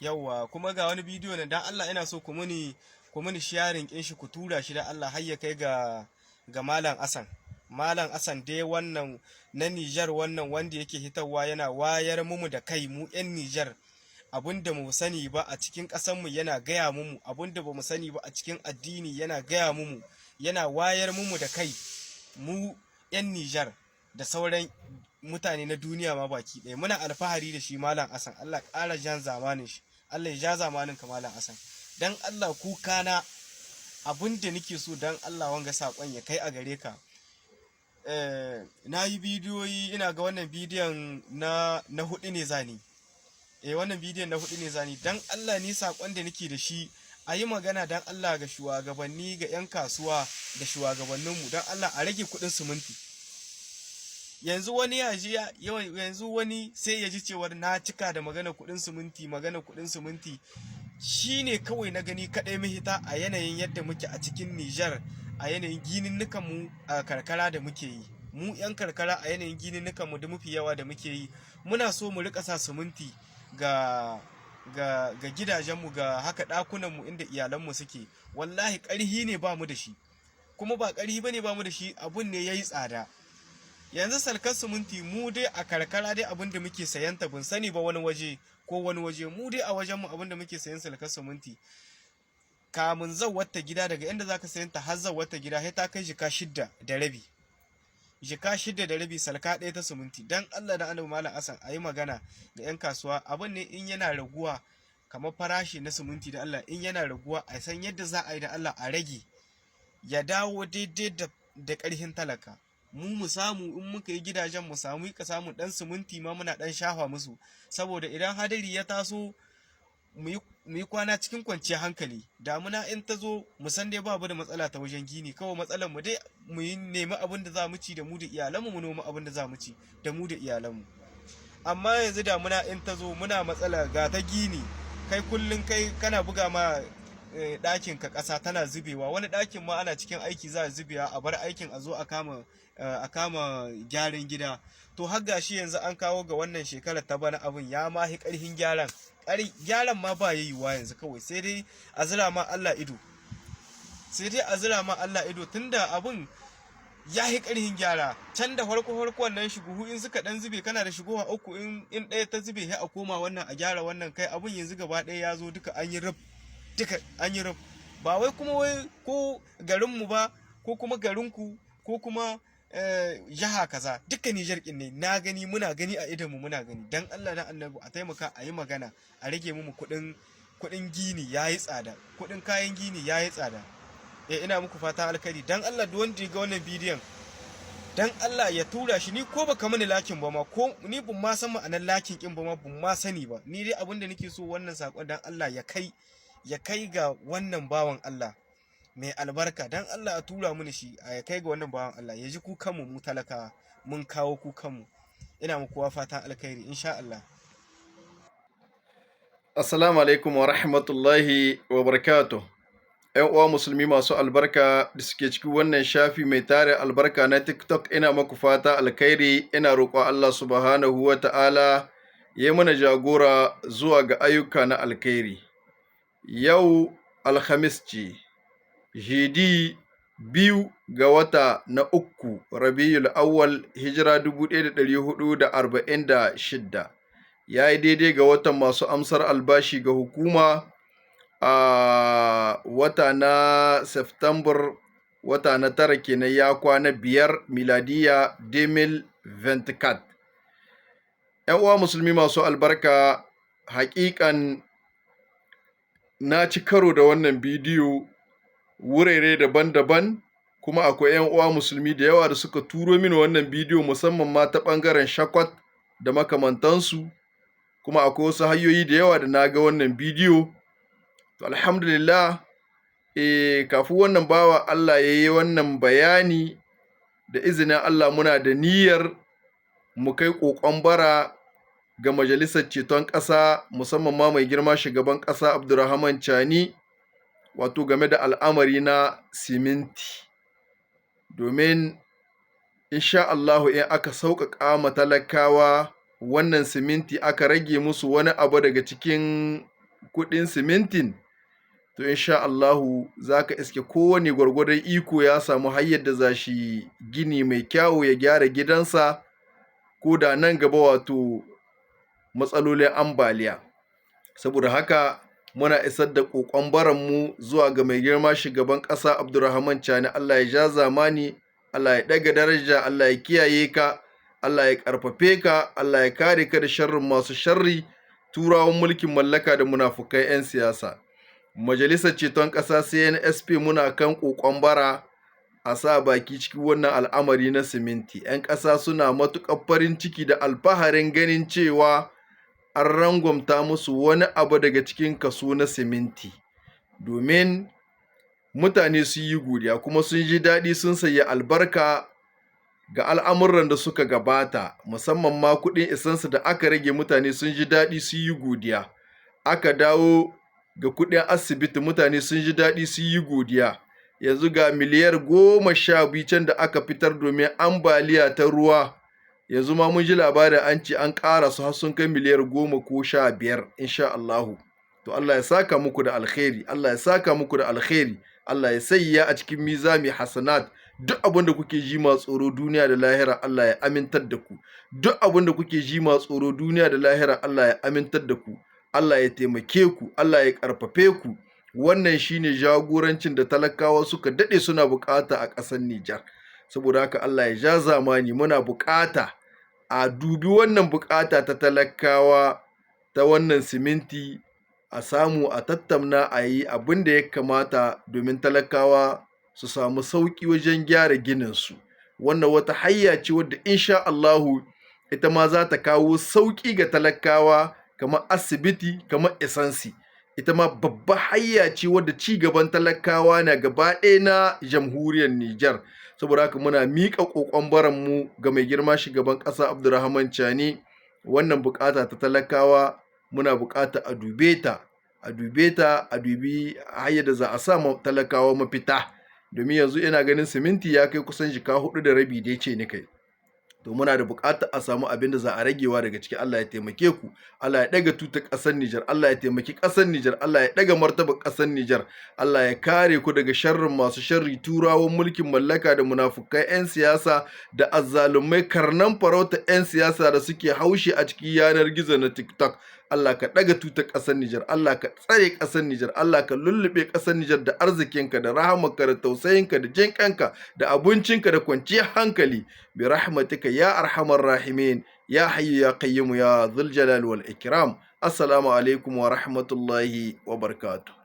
Yawwa kuma ga wani bidiyo ne dan Allah ina so ku muni sharing kin shi ku tura shi da Allah har ya kai ga Malam Asan. Malam Asan dai wannan na Niger wannan wanda yake hitarwa yana wayar mumu da kai mu 'yan Niger abinda mu sani ba a cikin ƙasarmu yana gaya mumu abinda ba mu sani ba a cikin addini yana gaya mumu yana wayar mumu da kai mu 'yan Niger da sauran mutane na duniya ma baki ɗaya muna alfahari da shi Malam Asan. Allah ƙara jan zamanin shi, Allah ya ja zamanin ka Malam Asan. Dan Allah kuka na abinda nake so dan Allah wanga sakon ya kai a gare ka. Na yi bidiyoyi ina ga wannan bidiyon na hudu ne zani. Wannan bidiyon na hudu ne zani dan Allah ni sakon da nake da shi a yi magana dan Allah ga shugabanni ga 'yan kasuwa da shugabanninmu dan Allah a rage kuɗin siminti. Yanzu wani sai ya ji cewar na cika da magana kuɗin siminti shine kawai na gani kaɗai mahita a yanayin yadda muke a cikin Nijar a yanayin gininnukan mu a karkara da muke yi. Mu 'yan karkara a yanayin gininnukan mu da mafi yawa da muke yi muna so mu rika sa siminti ga gidajenmu ga haka ɗakunanmu inda iyalanmu suke. Wallahi ƙarhi ne ba mu da shi kuma ba ƙarhi bane ba mu da shi abun ne yayi tsada. Yanzu salkar siminti mu dai a karkara dai abin da muke sayan ta bin sani ba wani waje mu dai a wajen mu abin da muke sayan salkar siminti kamun zawwata gida daga inda zaka sayan ta har zawwata gida sai ta kai jika 6.5 jika 6.5 salka ɗaya ta siminti. Dan Allah da Annabi Malam Asan ayi magana ga 'yan kasuwa abin ne in yana raguwa kamar farashi na siminti da Allah in yana raguwa a san yadda za a yi da Allah a rage ya dawo daidai da ƙarfin talaka. Mu samu in muka yi gidajen mu samu dan siminti ma muna dan shafa musu saboda idan hadari ya taso mu yi kwana cikin kwanciyar hankali. Damuna in ta zo mu san dai babu da matsala ta wajen gini kawai matsalar mu dai mu yi nemi abin da za mu ci da mu da iyalanmu mu noma abin da za mu ci da mu da iyalanmu. Amma yanzu damuna in ta zo muna matsala ga ta gini kai kullun kai kana buga ma ɗakin ka ƙasa tana zubewa wani ɗakin ma ana cikin aiki za a zubewa a bar aikin a zo a kama gyaran gida. To har gashi yanzu an kawo ga wannan shekarar ta bana abin ya ma hi ƙarfin gyaran ma ba yiwuwa yanzu kawai sai dai a zira ma Allah ido tunda abin ya hi ƙarfin gyara. Can da farko wannan shiguhu in suka dan zube kana da shigowa uku in ɗaya ta zube sai a koma wannan a gyara wannan kai abin yanzu gaba ɗaya ya zo duka an yi rub ba wai kuma wai ko garinmu ba ko kuma garinku ko kuma jaha kaza duka Nijar kin ne na gani muna gani a idonmu muna gani. Dan Allah da Annabi a taimaka a yi magana a rage mu kuɗin gini yayi tsada kuɗin kayan gini yayi tsada. Ina muku fata alkhairi dan Allah duk wanda ya ga wannan bidiyon dan Allah ya tura shi ni ko baka mani lakin ba ma ko ni ban ma san ma'anar lakin kin ba ma ban ma sani ba ni dai abinda nake so wannan sakon dan Allah ya kai ga wannan bawan Allah mai albarka dan Allah a tura mini shi ya kai ga wannan bawan Allah ya ji kukanmu mu talaka mun kawo kukanmu. Ina muku fatan alkhairi insha Allah. Assalamu alaikum wa rahmatullahi wa barakatuh. ‘Yan uwa musulmi masu albarka da suke cikin wannan shafi mai tare albarka na TikTok ina muku fata alkhairi ina roƙon Allah subhanahu wa ta'ala ya mana jagora zuwa ga ayyuka na alkhairi. Yau Alhamis ce, Jidi 2 ga wata na 3 Rabiul Awwal hijira 1446 ya yi daidai ga watan masu amsar albashi ga hukuma a wata na September wata na 9 kenan ya kwana 5 miladiya 2024. ‘Yan uwa musulmi masu albarka haƙiƙan na ci karo da wannan bidiyo wurare daban-daban kuma akwai 'yan uwa musulmi da yawa da suka turo mini wannan bidiyo musamman ma ta ɓangaren shakwat da makamantansu kuma akwai wasu hanyoyi da yawa da na ga wannan bidiyo. To alhamdulillah kafin wannan bawa Allah ya yi wannan bayani da izinin Allah muna da niyyar mu kai ƙoƙon bara ga majalisar ceton ƙasa musamman ma mai girma shugaban ƙasa Abdurrahman Chani wato game da al'amari na siminti domin insha Allahu in aka sauƙaƙa ma talakawa wannan siminti aka rage musu wani abu daga cikin kuɗin simintin, to insha Allahu za ka iske kowane gwargwadon iko ya samu hanyar da za shi gini mai kyawu ya gyara gidansa, ko da nan gaba wato matsalolin ambaliya. Saboda haka muna isar da ƙoƙon baranmu zuwa ga mai girma shugaban ƙasa Abdurrahman Chani, Allah ya ja zamani, Allah ya ɗaga daraja, Allah ya kiyaye ka, Allah ya ƙarfafe ka, Allah ya kare ka da sharrin masu sharri, turawan mulkin mallaka da munafukai 'yan siyasa. Majalisar Ceton Ƙasa CNSP muna kan ƙoƙon bara a sa baki cikin wannan al'amari na siminti. 'Yan ƙasa suna matuƙar farin ciki da alfaharin ganin cewa an rangwamta musu wani abu daga cikin kaso na siminti, domin mutane sun yi godiya kuma sun ji daɗi, sun sayi albarka ga al'amuran da suka gabata, musamman ma kuɗin isansu da aka rage. Mutane sun ji daɗi, sun yi godiya. Aka dawo ga kuɗin asibiti, mutane sun ji daɗi, sun yi godiya. Yanzu ga miliyar 12 can da aka fitar domin ambaliya ta ruwa, yanzu ma mun ji labarin an ce an ƙara su har sun kai miliyar 10 ko 15 insha Allahu. To Allah ya saka muku da alkhairi, Allah ya saka muku da alkhairi, Allah ya sayya a cikin mizami hasanat. Duk abin da kuke ji ma tsoro duniya da lahira, Allah ya amintar da ku. Duk abin da kuke ji ma tsoro duniya da lahira, Allah ya amintar da ku. Allah ya taimake ku, Allah ya ƙarfafe ku. Wannan shine jagorancin da talakawa suka daɗe suna bukata a ƙasar Nijar. Saboda haka Allah ya ja zamani, muna bukata a dubi wannan bukata ta talakawa ta wannan siminti, a samu a tattauna a yi abin da ya kamata domin talakawa su samu sauƙi wajen gyara gininsu. Wannan wata hayya ce wadda insha Allahu ita ma za ta kawo sauƙi ga talakawa, kamar asibiti, kamar isansi. Ita ma babba hayya ce wadda ci gaban talakawa na gaba ɗaya na jamhuriyar Nijar. Saboda haka muna miƙa ƙoƙon baranmu ga mai girma shugaban ƙasa Abdurrahman Chani. Wannan buƙata ta talakawa muna buƙata a dube ta, a dubi hanyar da za a sa talakawa mafita. Domin yanzu ina ganin siminti ya kai kusan jika 4.5 dai ce ni kai. To muna da buƙatar a samu abin da za a ragewa daga ciki. Allah ya taimake ku, Allah ya ɗaga tutar ƙasar Nijar, Allah ya taimaki ƙasar Nijar, Allah ya ɗaga martabar ƙasar Nijar, Allah ya kare ku daga sharrin masu sharri, turawan mulkin mallaka da munafukai 'yan siyasa da azzalumai, karnan farauta 'yan siyasa da suke haushi a cikin yanar gizo na TikTok. Allah ka ɗaga tutar ƙasar Nijar, Allah ka tsare ƙasar Nijar, Allah ka lullube ƙasar Nijar da arzikinka, da rahamarka, da tausayinka, da jinƙanka, da abincinka, da kwanciyar hankali. Bi rahmatika ya arhamar rahimin, ya hayyu ya qayyum ya dhul jalali wal ikram. Assalamu alaikum wa rahmatullahi wa barakatuh.